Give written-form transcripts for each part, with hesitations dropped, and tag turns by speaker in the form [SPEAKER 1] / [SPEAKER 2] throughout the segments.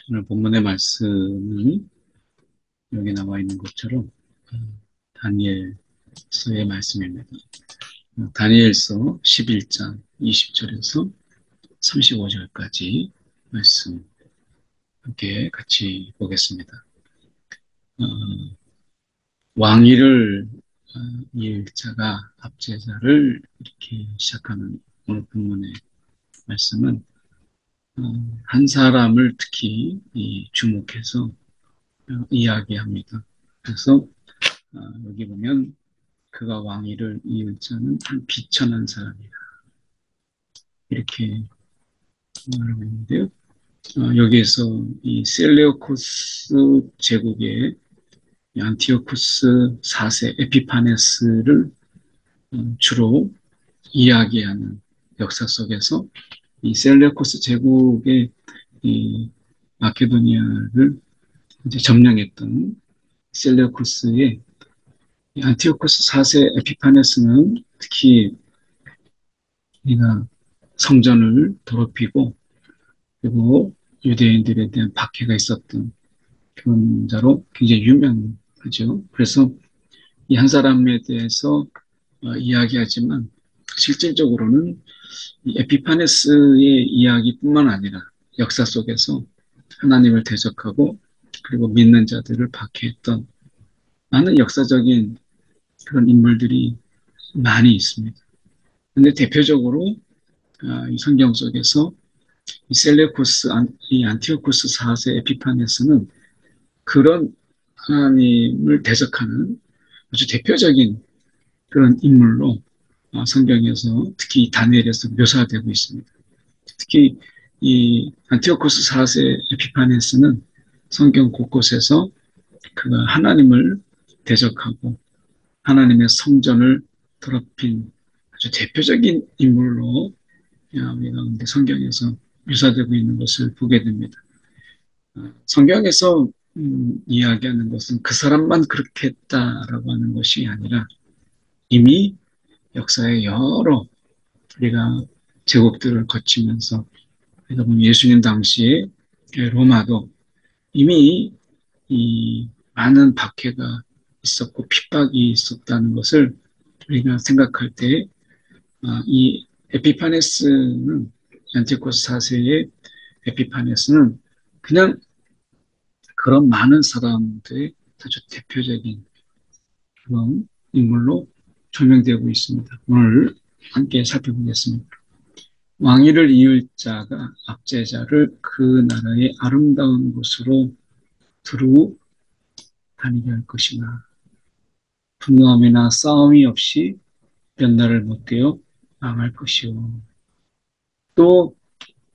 [SPEAKER 1] 오늘 본문의 말씀은 여기 나와 있는 것처럼 다니엘서의 말씀입니다. 다니엘서 11장 20절에서 35절까지 말씀 함께 같이 보겠습니다. 어, 왕위를 이을 자가 압제자를 이렇게 시작하는 오늘 본문의 말씀은 한 사람을 특히 주목해서 이야기합니다. 그래서 여기 보면 그가 왕위를 이을 자는 한 비천한 사람이다. 이렇게 말하고 있는데요. 여기에서 이 셀레오코스 제국의 안티오쿠스 4세 에피파네스를 주로 이야기하는 역사 속에서 이 셀레오코스 제국의 이 마케도니아를 이제 점령했던 셀레오코스의 안티오쿠스 4세 에피파네스는 특히 우리가 성전을 더럽히고 그리고 유대인들에 대한 박해가 있었던 그런 자로 굉장히 유명하죠. 그래서 이 한 사람에 대해서 이야기하지만 실질적으로는 이 에피파네스의 이야기뿐만 아니라 역사 속에서 하나님을 대적하고 그리고 믿는 자들을 박해했던 많은 역사적인 그런 인물들이 많이 있습니다. 근데 대표적으로 이 성경 속에서 이 셀레코스, 이 안티오코스 4세 에피파네스는 그런 하나님을 대적하는 아주 대표적인 그런 인물로 성경에서 특히 다니엘에서 묘사되고 있습니다. 특히 이 안티오코스 4세 에피파네스는 성경 곳곳에서 그가 하나님을 대적하고 하나님의 성전을 더럽힌 아주 대표적인 인물로 우리가 성경에서 묘사되고 있는 것을 보게 됩니다. 성경에서 이야기하는 것은 그 사람만 그렇게 했다라고 하는 것이 아니라 이미 역사의 여러 우리가 제국들을 거치면서 그러다 보니 예수님 당시에 로마도 이미 이 많은 박해가 있었고 핍박이 있었다는 것을 우리가 생각할 때 이 에피파네스는 안티코스 4세의 에피파네스는 그냥 그런 많은 사람들의 아주 대표적인 그런 인물로 조명되고 있습니다. 오늘 함께 살펴보겠습니다. 왕위를 이을 자가 압제자를 그 나라의 아름다운 곳으로 두루 다니게 할 것이나 분노함이나 싸움이 없이 몇 날을 못되어 망할 것이요. 또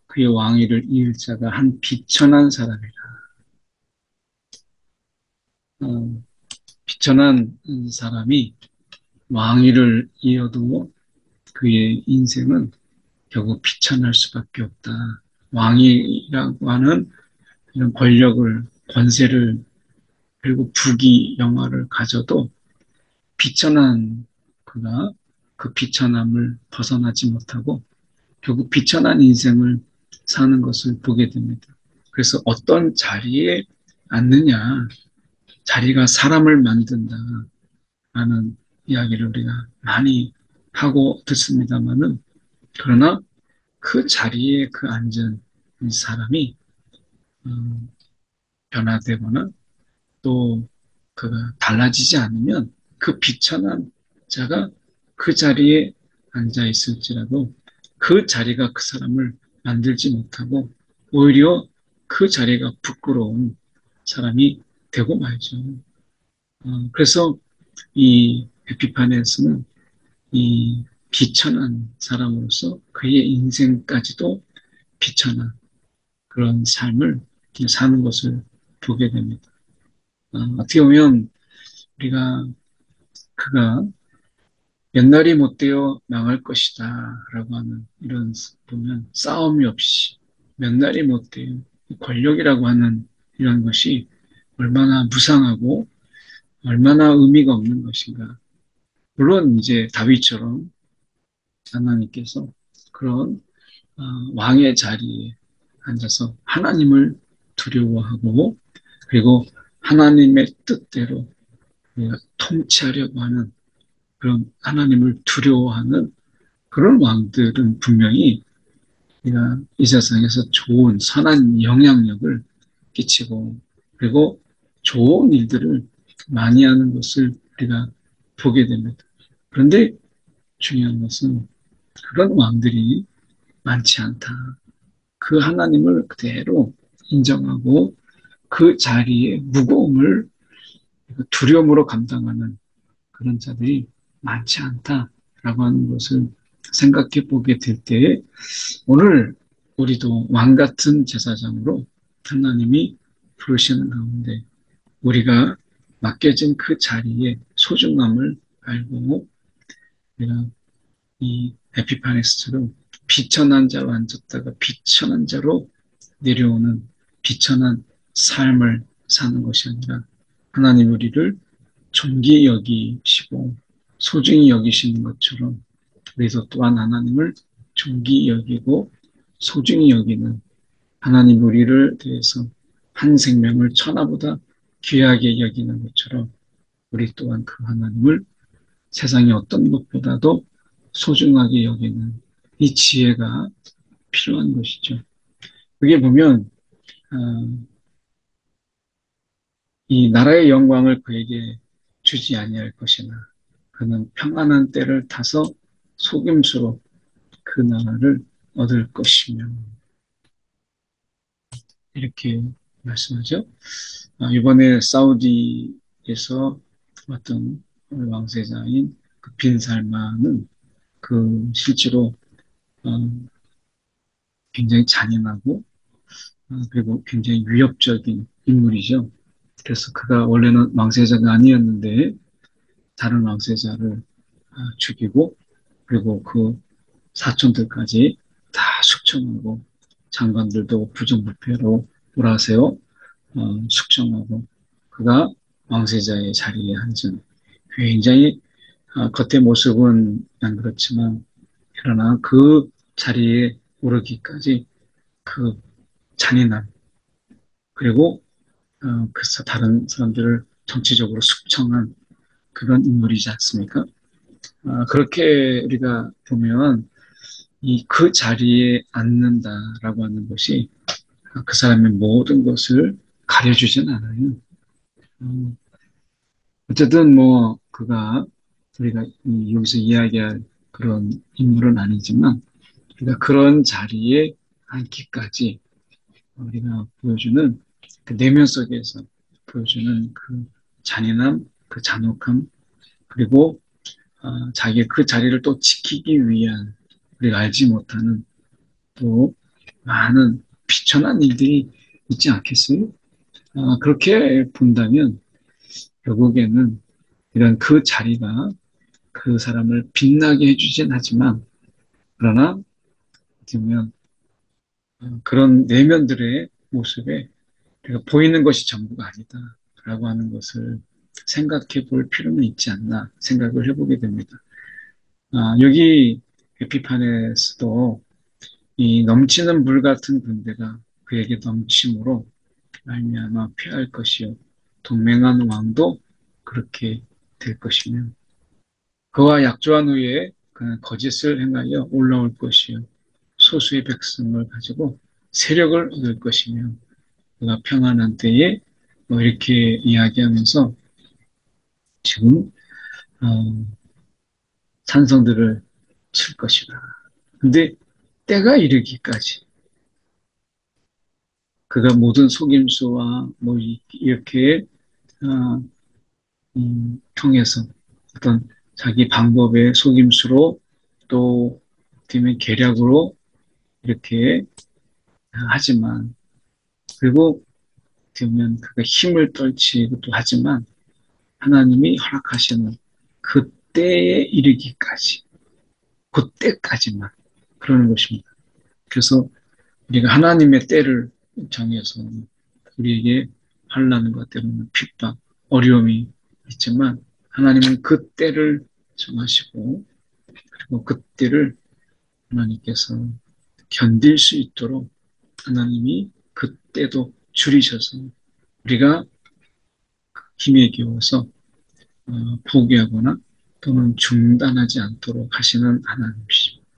[SPEAKER 1] 그의 왕위를 이을 자가 한 비천한 사람이라. 어, 비천한 사람이 왕위를 이어도 그의 인생은 결국 비천할 수밖에 없다. 왕이라고 하는 이런 권력을, 권세를, 그리고 부귀, 영화를 가져도 비천한 그가 그 비천함을 벗어나지 못하고 결국 비천한 인생을 사는 것을 보게 됩니다. 그래서 어떤 자리에 앉느냐, 자리가 사람을 만든다 라는 이야기를 우리가 많이 하고 듣습니다만은 그러나 그 자리에 그 앉은 사람이 음, 변화되거나 또 그가 달라지지 않으면 그 비천한 자가 그 자리에 앉아 있을지라도 그 자리가 그 사람을 만들지 못하고 오히려 그 자리가 부끄러운 사람이 되고 말죠. 그래서 이 에피파네스는 이 비천한 사람으로서 그의 인생까지도 비천한 그런 삶을 사는 것을 보게 됩니다. 어떻게 보면 우리가 그가 몇 날이 못되어 망할 것이다 라고 하는 이런 보면 싸움이 없이 몇 날이 못되어 권력이라고 하는 이런 것이 얼마나 무상하고 얼마나 의미가 없는 것인가. 물론 이제 다윗처럼 하나님께서 그런 왕의 자리에 앉아서 하나님을 두려워하고 그리고 하나님의 뜻대로 우리가 통치하려고 하는 그런 하나님을 두려워하는 그런 왕들은 분명히 우리가 이 세상에서 좋은 선한 영향력을 끼치고 그리고 좋은 일들을 많이 하는 것을 우리가 보게 됩니다. 그런데 중요한 것은 그런 왕들이 많지 않다. 그 하나님을 그대로 인정하고 그 자리의 무거움을 두려움으로 감당하는 그런 자들이 많지 않다라고 하는 것을 생각해 보게 될 때 오늘 우리도 왕 같은 제사장으로 하나님이 부르시는 가운데 우리가 맡겨진 그 자리의 소중함을 알고 우리가 이 에피파네스처럼 비천한 자로 앉았다가 비천한 자로 내려오는 비천한 삶을 사는 것이 아니라 하나님 우리를 존귀 여기시고 소중히 여기시는 것처럼 우리도 또한 하나님을 존귀 여기고 소중히 여기는 하나님 우리를 대해서 한 생명을 천하보다 귀하게 여기는 것처럼 우리 또한 그 하나님을 세상의 어떤 것보다도 소중하게 여기는 이 지혜가 필요한 것이죠. 그게 보면 이 나라의 영광을 그에게 주지 아니할 것이나 그는 평안한 때를 타서 속임수로 그 나라를 얻을 것이며 이렇게 말씀하죠. 이번에 사우디에서 어떤 왕세자인 그빈 살만은 그 실제로 어, 굉장히 잔인하고 그리고 굉장히 위협적인 인물이죠. 그래서 그가 원래는 왕세자가 아니었는데 다른 왕세자를 죽이고 그리고 그 사촌들까지 다 숙청하고 장관들도 부정부패로 몰아세워 숙청하고 그가 왕세자의 자리에 앉은 굉장히 겉의 모습은 안 그렇지만 그러나 그 자리에 오르기까지 그 잔인함 그리고 그래서 다른 사람들을 정치적으로 숙청한 그런 인물이지 않습니까? 그렇게 우리가 보면 이 그 자리에 앉는다라고 하는 것이 그 사람의 모든 것을 가려주진 않아요. 어, 어쨌든 뭐 그가 우리가 여기서 이야기할 그런 인물은 아니지만 우리가 그런 자리에 앉기까지 우리가 보여주는 그 내면 속에서 보여주는 그 잔인함, 그 잔혹함, 그리고 자기의 그 자리를 또 지키기 위한 우리가 알지 못하는 또 많은 비천한 일들이 있지 않겠어요? 그렇게 본다면 결국에는 이런 그 자리가 그 사람을 빛나게 해주진 하지만 그러나 어쩌면 그런 내면들의 모습에 우리가 보이는 것이 전부가 아니다라고 하는 것을 생각해 볼 필요는 있지 않나 생각을 해보게 됩니다. 여기 에피파네스도 이 넘치는 물 같은 군대가 그에게 넘침으로 말미암아 피할 것이요 동맹한 왕도 그렇게 될 것이며 그와 약조한 후에 그는 거짓을 행하여 올라올 것이요 소수의 백성을 가지고 세력을 얻을 것이며 그가 평안한 때에 뭐 이렇게 이야기하면서 지금 어, 산성들을 칠 것이다. 근데 때가 이르기까지 그가 모든 속임수와 뭐 이렇게 어, 통해서 어떤 자기 방법의 속임수로 또 되면 계략으로 이렇게 하지만 그리고 되면 그가 힘을 떨치기도 하지만 하나님이 허락하시는 그때에 이르기까지 그때까지만 그러는 것입니다. 그래서 우리가 하나님의 때를 정해서 우리에게 환난과 때로는 핍박, 어려움이 있지만 하나님은 그 때를 정하시고 그리고 그 때를 하나님께서 견딜 수 있도록 하나님이 그때도 줄이셔서 우리가 힘에 겨워서 포기하거나 또는 중단하지 않도록 하시는 하나님이십니다.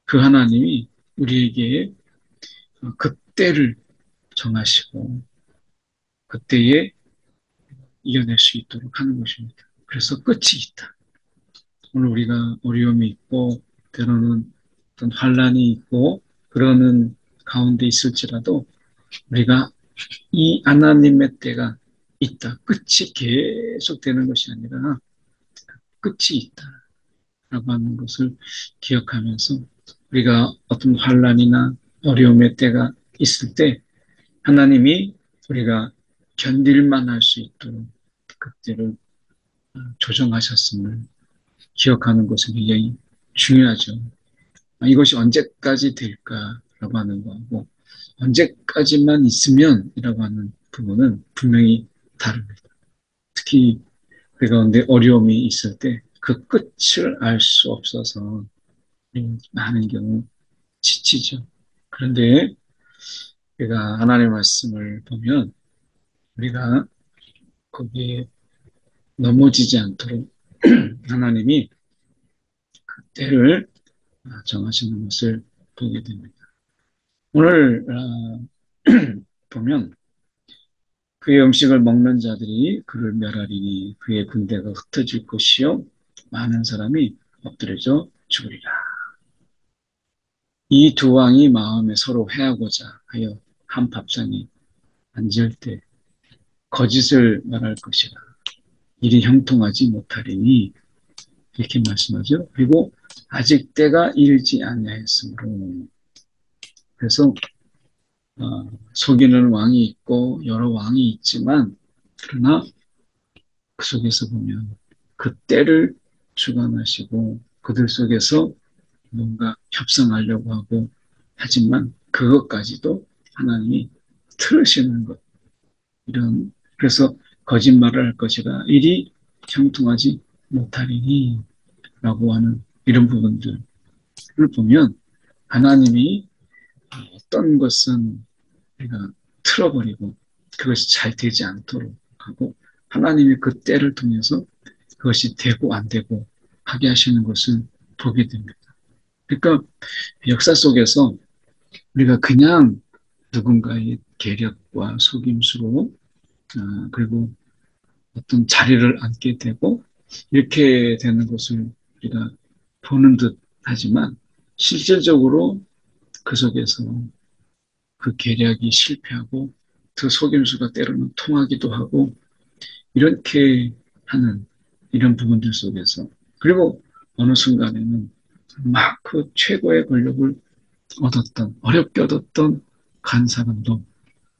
[SPEAKER 1] 그 하나님이 우리에게 그때를 정하시고 그때에 이겨낼 수 있도록 하는 것입니다. 그래서 끝이 있다. 오늘 우리가 어려움이 있고 때로는 어떤 환란이 있고 그러는 가운데 있을지라도 우리가 이 하나님의 때가 있다. 끝이 계속되는 것이 아니라 끝이 있다라고 하는 것을 기억하면서 우리가 어떤 환란이나 어려움의 때가 있을 때 하나님이 우리가 견딜만 할 수 있도록 그때를 조정하셨음을 기억하는 것은 굉장히 중요하죠. 이것이 언제까지 될까라고 하는 거하고 언제까지만 있으면이라고 하는 부분은 분명히 다릅니다. 특히 그 가운데 어려움이 있을 때 그 끝을 알 수 없어서 많은 경우 지치죠. 그런데 우리가 하나님의 말씀을 보면 우리가 거기에 넘어지지 않도록 하나님이 때를 정하시는 것을 보게 됩니다. 오늘 보면 그의 음식을 먹는 자들이 그를 멸하리니 그의 군대가 흩어질 것이요 많은 사람이 엎드려져 죽으리라. 이 두 왕이 마음에 서로 해하고자 하여 한 밥상에 앉을 때 거짓을 말할 것이라. 일이 형통하지 못하리니 이렇게 말씀하죠. 그리고 아직 때가 이르지 아니하였으므로 그래서 속이는 왕이 있고 여러 왕이 있지만 그러나 그 속에서 보면 그 때를 주관하시고 그들 속에서 뭔가 협상하려고 하고 하지만 그것까지도 하나님이 틀으시는 것 이런 그래서 거짓말을 할 것이라 일이 형통하지 못하리니 라고 하는 이런 부분들을 보면 하나님이 어떤 것은 우리가 틀어버리고 그것이 잘 되지 않도록 하고 하나님이 그 때를 통해서 그것이 되고 안 되고 하게 하시는 것을 보게 됩니다. 그러니까 역사 속에서 우리가 그냥 누군가의 계략과 속임수로 그리고 어떤 자리를 앉게 되고 이렇게 되는 것을 우리가 보는 듯 하지만 실질적으로 그 속에서 그 계략이 실패하고 그 속임수가 때로는 통하기도 하고 이렇게 하는 이런 부분들 속에서 그리고 어느 순간에는 막 그 최고의 권력을 얻었던 어렵게 얻었던 간 사람도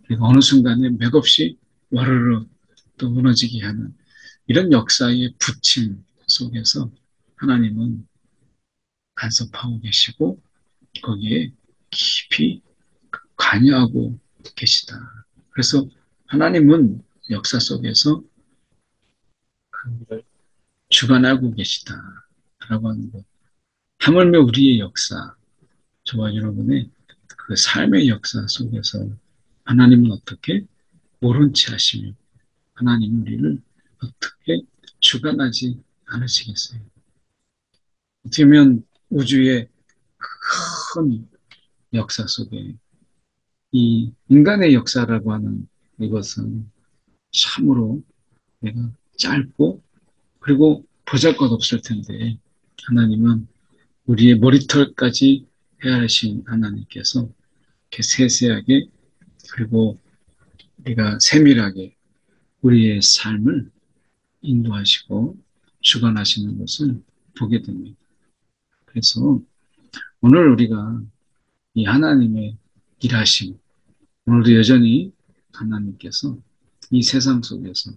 [SPEAKER 1] 그리고 어느 순간에 맥없이 와르르 또 무너지게 하는 이런 역사의 부침 속에서 하나님은 간섭하고 계시고 거기에 깊이 관여하고 계시다. 그래서 하나님은 역사 속에서 그걸 주관하고 계시다라고 하는 것. 하물며 우리의 역사, 저와 여러분의 그 삶의 역사 속에서 하나님은 어떻게 모른 채 하시며 하나님은 우리를 어떻게 주관하지 않으시겠어요? 어떻게 보면 우주의 큰 역사 속에 이 인간의 역사라고 하는 이것은 참으로 내가 짧고 그리고 보잘것없을 텐데 하나님은 우리의 머리털까지 헤아리신 하나님께서 이렇게 세세하게 그리고 우리가 세밀하게 우리의 삶을 인도하시고 주관하시는 것을 보게 됩니다. 그래서 오늘 우리가 이 하나님의 일하심, 오늘도 여전히 하나님께서 이 세상 속에서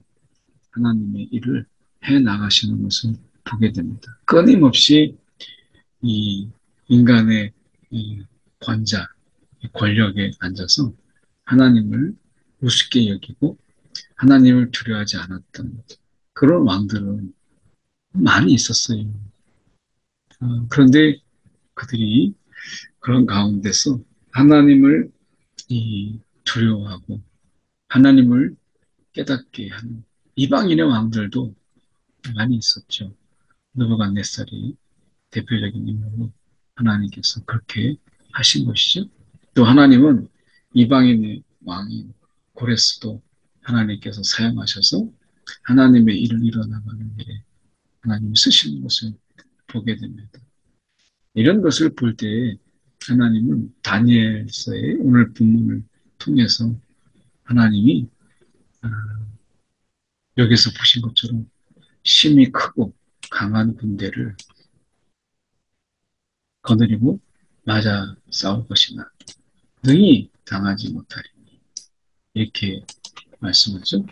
[SPEAKER 1] 하나님의 일을 해 나가시는 것을 보게 됩니다. 끊임없이 이 인간의 이 권자, 이 권력에 앉아서 하나님을 우습게 여기고 하나님을 두려워하지 않았던 그런 왕들은 많이 있었어요. 그런데 그들이 그런 가운데서 하나님을 두려워하고 하나님을 깨닫게 하는 이방인의 왕들도 많이 있었죠. 느부갓네살이 대표적인 인물로 하나님께서 그렇게 하신 것이죠. 또 하나님은 이방인의 왕인 고레스도 하나님께서 사용하셔서 하나님의 일을 이뤄나가는 일에 하나님이 쓰시는 것을 보게 됩니다. 이런 것을 볼 때 하나님은 다니엘서의 오늘 본문을 통해서 하나님이 아, 여기서 보신 것처럼 힘이 크고 강한 군대를 거느리고 맞아 싸울 것이나 능히 당하지 못하리. 이렇게 말씀하죠.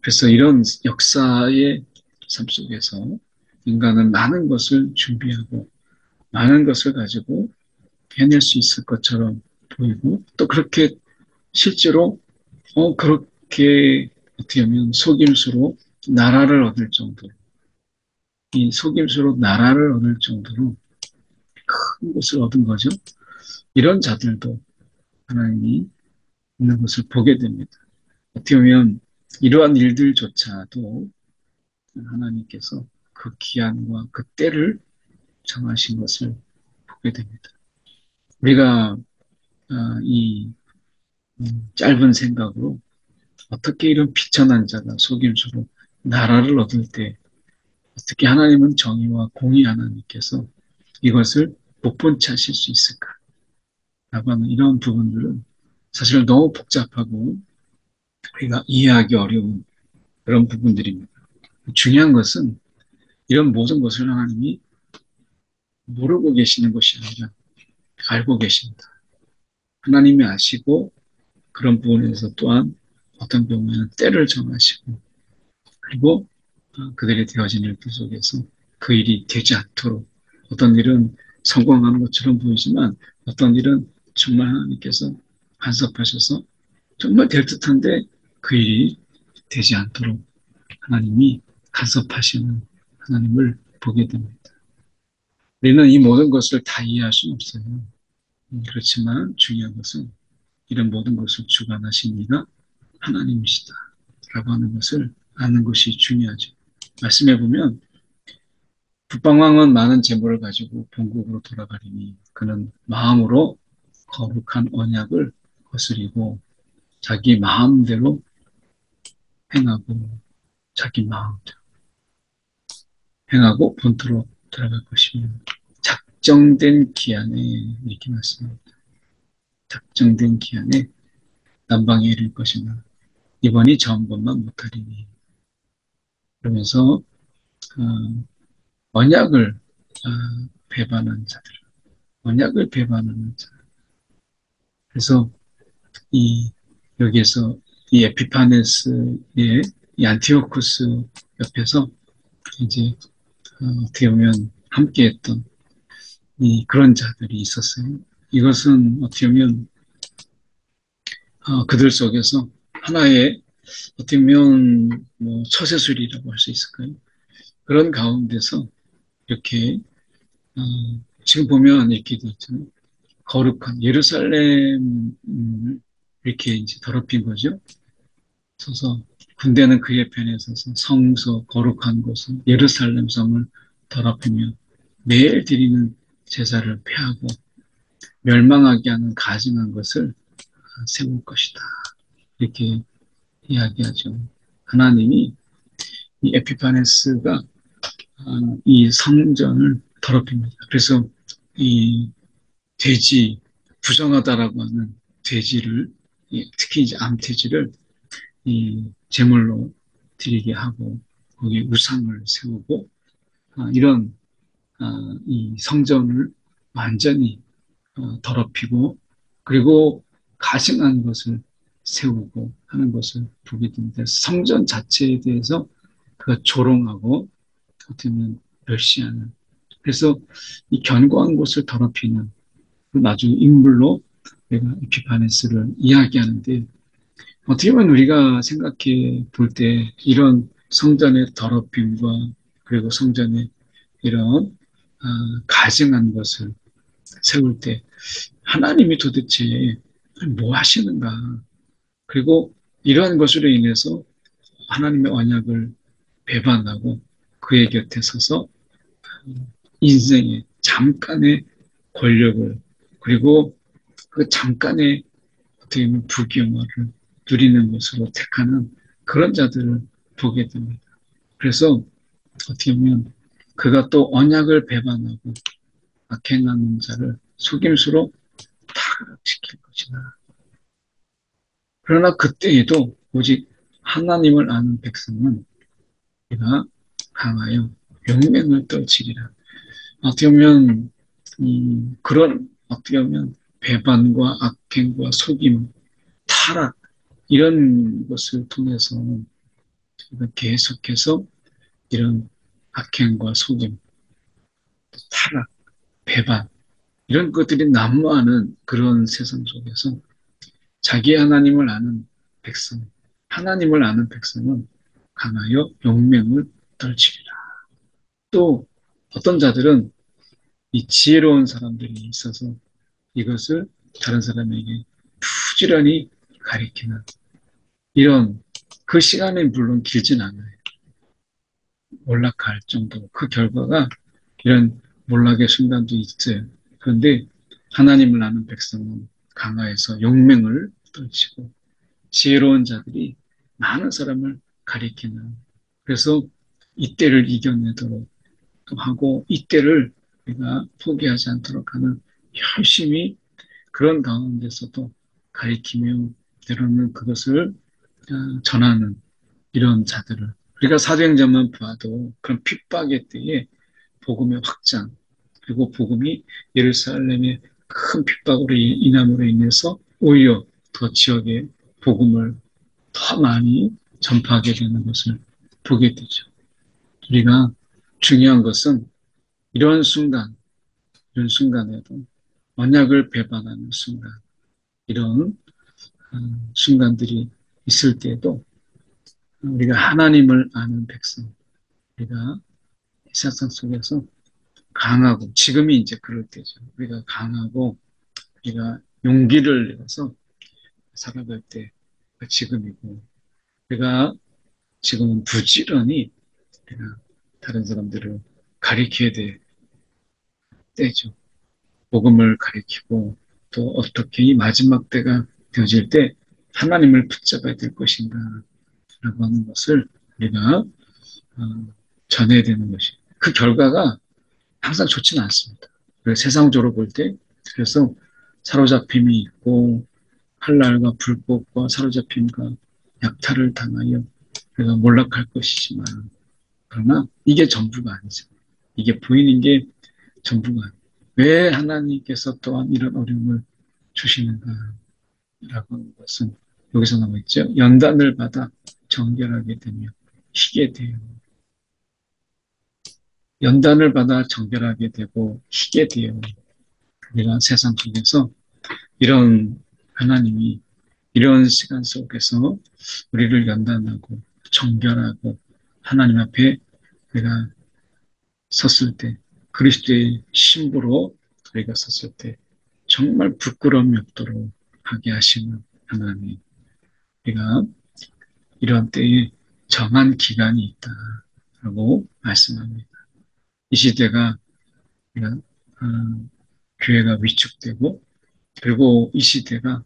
[SPEAKER 1] 그래서 이런 역사의 삶 속에서 인간은 많은 것을 준비하고 많은 것을 가지고 해낼 수 있을 것처럼 보이고 또 그렇게 실제로 그렇게 어떻게 하면 속임수로 나라를 얻을 정도로 이 속임수로 나라를 얻을 정도로 큰 것을 얻은 거죠. 이런 자들도 하나님이 있는 것을 보게 됩니다. 어떻게 보면 이러한 일들조차도 하나님께서 그 기한과 그 때를 정하신 것을 보게 됩니다. 우리가 이 짧은 생각으로 어떻게 이런 비천한 자가 속임수로 나라를 얻을 때 어떻게 하나님은 정의와 공의 하나님께서 이것을 못 본 채 하실 수 있을까라고 하는 이런 부분들은 사실 너무 복잡하고 우리가 이해하기 어려운 그런 부분들입니다. 중요한 것은 이런 모든 것을 하나님이 모르고 계시는 것이 아니라 알고 계십니다. 하나님이 아시고 그런 부분에서 또한 어떤 경우에는 때를 정하시고 그리고 그들이 되어진 일들 속에서 그 일이 되지 않도록 어떤 일은 성공하는 것처럼 보이지만 어떤 일은 정말 하나님께서 간섭하셔서 정말 될 듯한데 그 일이 되지 않도록 하나님이 간섭하시는 하나님을 보게 됩니다. 우리는 이 모든 것을 다 이해할 수는 없어요. 그렇지만 중요한 것은 이런 모든 것을 주관하신 이가 하나님이시다 라고 하는 것을 아는 것이 중요하죠. 말씀해 보면 북방왕은 많은 재물을 가지고 본국으로 돌아가리니 그는 마음으로 거룩한 언약을 거스리고 자기 마음대로 행하고 자기 마음대로 행하고 본토로 돌아갈 것이며 작정된 기한에 이렇게 말씀합니다. 작정된 기한에 남방에 이를 것이나 이번이 점검만 못하리니 그러면서 언약을 배반한 자들, 언약을 배반하는 자. 그래서 이 여기에서 이 에피파네스의 이 안티오쿠스 옆에서 이제 어떻게 보면 함께했던 이 그런 자들이 있었어요. 이것은 어떻게 보면 그들 속에서 하나의 어떻게 보면 뭐 처세술이라고 할 수 있을까요? 그런 가운데서 이렇게 어, 지금 보면 이렇게 돼 있잖아요. 거룩한 예루살렘을 이렇게 이제 더럽힌 거죠. 서서 군대는 그의 편에 서서 성소 거룩한 곳은 예루살렘 성을 더럽히며 매일 드리는 제사를 폐하고 멸망하게 하는 가증한 것을 세울 것이다. 이렇게 이야기하죠. 하나님이 이 에피파네스가 이 성전을 더럽힙니다. 그래서 이 돼지 부정하다라고 하는 돼지를 특히 이제 암돼지를 이 제물로 드리게 하고 거기에 우상을 세우고 이런 이 성전을 완전히 더럽히고 그리고 가증한 것을 세우고 하는 것을 보게 됩니다. 성전 자체에 대해서 그가 조롱하고 어떻게 보면 멸시하는 그래서 이 견고한 곳을 더럽히는 나중에 인물로 내가 에피파네스를 이야기하는데 어떻게 보면 우리가 생각해 볼 때 이런 성전의 더럽힘과 그리고 성전의 이런 가증한 것을 세울 때 하나님이 도대체 뭐 하시는가? 그리고 이러한 것으로 인해서 하나님의 언약을 배반하고 그의 곁에 서서 인생의 잠깐의 권력을 그리고 그 잠깐의 어떻게 보면 부귀영화를 누리는 것으로 택하는 그런 자들을 보게 됩니다. 그래서 어떻게 보면 그가 또 언약을 배반하고 악행하는 자를 속임수로 타락시킬 것이다. 그러나 그때에도 오직 하나님을 아는 백성은 그가 강하여 용맹을 떨치리라. 어떻게 보면 그런 어떻게 보면 배반과 악행과 속임, 타락 이런 것을 통해서 계속해서 이런 악행과 속임, 타락, 배반 이런 것들이 난무하는 그런 세상 속에서 자기 하나님을 아는 백성, 하나님을 아는 백성은 강하여 용맹을 떨치리라. 또 어떤 자들은 이 지혜로운 사람들이 있어서 이것을 다른 사람에게 부지런히 가리키는 이런 그 시간이 물론 길진 않아요. 몰락할 정도. 그 결과가 이런 몰락의 순간도 있어요. 그런데 하나님을 아는 백성은 강하여서 용맹을 떨치고 지혜로운 자들이 많은 사람을 가리키는 그래서 이때를 이겨내도록 하고 이때를 우리가 포기하지 않도록 하는 열심히 그런 가운데서도 가리키며 때로는 그것을 전하는 이런 자들을 우리가 사도행전만 봐도 그런 핍박의 때에 복음의 확장 그리고 복음이 예루살렘의 큰 핍박으로 인함으로 인해서 오히려 더 지역에 복음을 더 많이 전파하게 되는 것을 보게 되죠. 우리가 중요한 것은 이런 순간, 이런 순간에도 언약을 배반하는 순간, 이런 순간들이 있을 때에도 우리가 하나님을 아는 백성, 우리가 이 세상 속에서 강하고 지금이 이제 그럴 때죠. 우리가 강하고 우리가 용기를 내서 살아갈 때 지금이고 우리가 지금은 부지런히 우리가 다른 사람들을 가리켜야 될 때죠. 복음을 가리키고 또 어떻게 이 마지막 때가 되어질 때 하나님을 붙잡아야 될 것인가 라고 하는 것을 우리가 전해야 되는 것이 그 결과가 항상 좋지는 않습니다. 세상적으로 볼 때 그래서 사로잡힘이 있고 칼날과 불꽃과 사로잡힘과 약탈을 당하여 우리가 몰락할 것이지만 그러나 이게 전부가 아니죠. 이게 보이는 게 전부가 아니에요. 왜 하나님께서 또한 이런 어려움을 주시는가라고 하는 것은 여기서 나와 있죠. 연단을 받아 정결하게 되며 희게 돼요. 연단을 받아 정결하게 되고 희게 돼요. 우리가 세상 속에서 이런 하나님이 이런 시간 속에서 우리를 연단하고 정결하고 하나님 앞에 우리가 섰을 때 그리스도의 신부로 우리가 섰을 때 정말 부끄러움이 없도록 하게 하시는 하나님 우리가 이런 때에 정한 기간이 있다라고 말씀합니다. 이 시대가 우리가 교회가 위축되고 그리고 이 시대가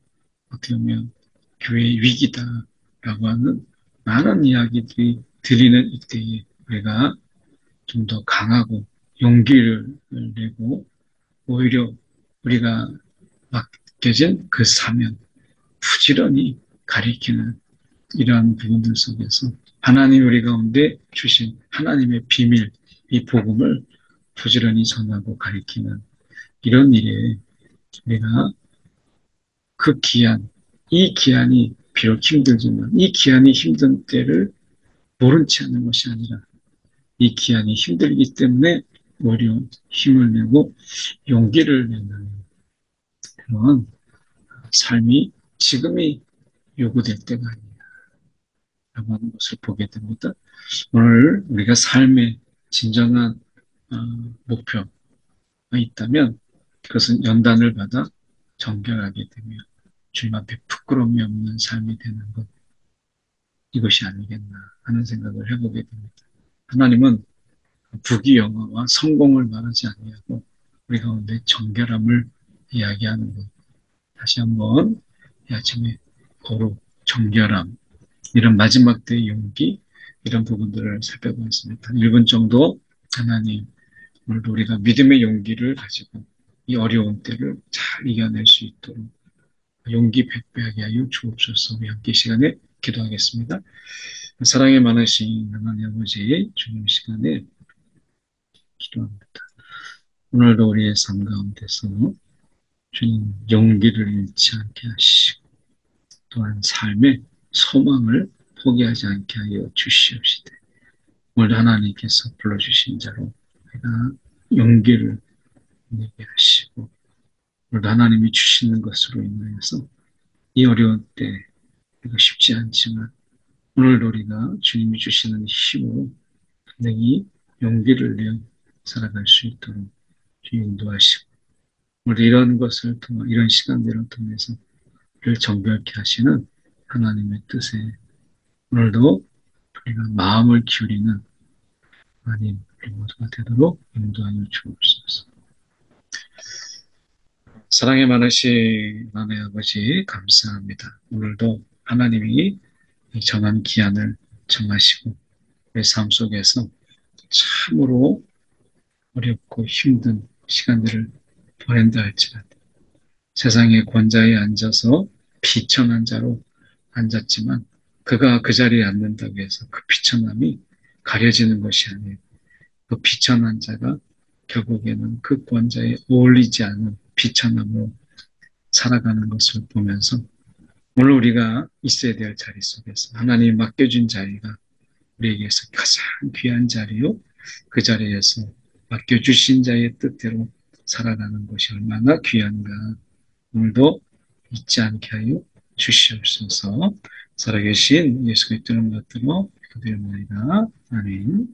[SPEAKER 1] 어떻게 보면 교회의 위기다라고 하는 많은 이야기들이 들리는 이때에 우리가 좀 더 강하고 용기를 내고 오히려 우리가 맡겨진 그 사명, 부지런히 가리키는 이러한 부분들 속에서 하나님 우리 가운데 주신 하나님의 비밀, 이 복음을 부지런히 전하고 가리키는 이런 일에 우리가 그 기한, 이 기한이 비록 힘들지만 이 기한이 힘든 때를 모른 채 하는 것이 아니라 이 기한이 힘들기 때문에 오히려 힘을 내고 용기를 내는 그런 삶이 지금이 요구될 때가 아니냐라고 하는 것을 보게 됩니다. 오늘 우리가 삶의 진정한 목표가 있다면 그것은 연단을 받아 정결하게 되며 주님 앞에 부끄러움이 없는 삶이 되는 것, 이것이 아니겠나 하는 생각을 해보게 됩니다. 하나님은 부귀영화와 성공을 말하지 아니하고 우리 가운데 정결함을 이야기하는 것. 다시 한번 이 아침에 거룩, 정결함, 이런 마지막 때의 용기, 이런 부분들을 살펴보겠습니다. 1분 정도 하나님, 오늘도 우리가 믿음의 용기를 가지고 이 어려운 때를 잘 이겨낼 수 있도록 용기 백배하게 하여 주옵소서. 우리 함께 시간에 기도하겠습니다. 사랑이 많으신 하나님 아버지, 주님 시간에 기도합니다. 오늘도 우리의 삶 가운데서 주님 용기를 잃지 않게 하시고 또한 삶의 소망을 포기하지 않게 하여 주시옵시되 오늘 하나님께서 불러주신 자로 우리가 용기를 내게 하시고 오늘 하나님이 주시는 것으로 인하여서 이 어려운 때 이거 쉽지 않지만 오늘도 우리가 주님이 주시는 힘으로 이 용기를 내어 살아갈 수 있도록 주님 인도하시고 우리 이런 것을 통해 이런 시간들을 통해서 를 정결케 하시는 하나님의 뜻에 오늘도 우리가 마음을 기울이는 하나님 우리 모두가 되도록 인도하여 주옵소서. 사랑의 많으신 하나님 아버지 감사합니다. 오늘도 하나님이 정한 기한을 정하시고 우리 삶 속에서 참으로 어렵고 힘든 시간들을 보낸다 할지라도 세상의 권좌에 앉아서 비천한 자로 앉았지만 그가 그 자리에 앉는다고 해서 그 비천함이 가려지는 것이 아니에요. 그 비천한 자가 결국에는 그 권좌에 어울리지 않은 비천함으로 살아가는 것을 보면서 오늘 우리가 있어야 될 자리 속에서 하나님이 맡겨준 자리가 우리에게서 가장 귀한 자리요. 그 자리에서 맡겨주신 자의 뜻대로 살아가는 것이 얼마나 귀한가. 오늘도 잊지 않게 하여 주시옵소서. 살아계신 예수 그리스도의 이름으로 기도드립니다. 아멘.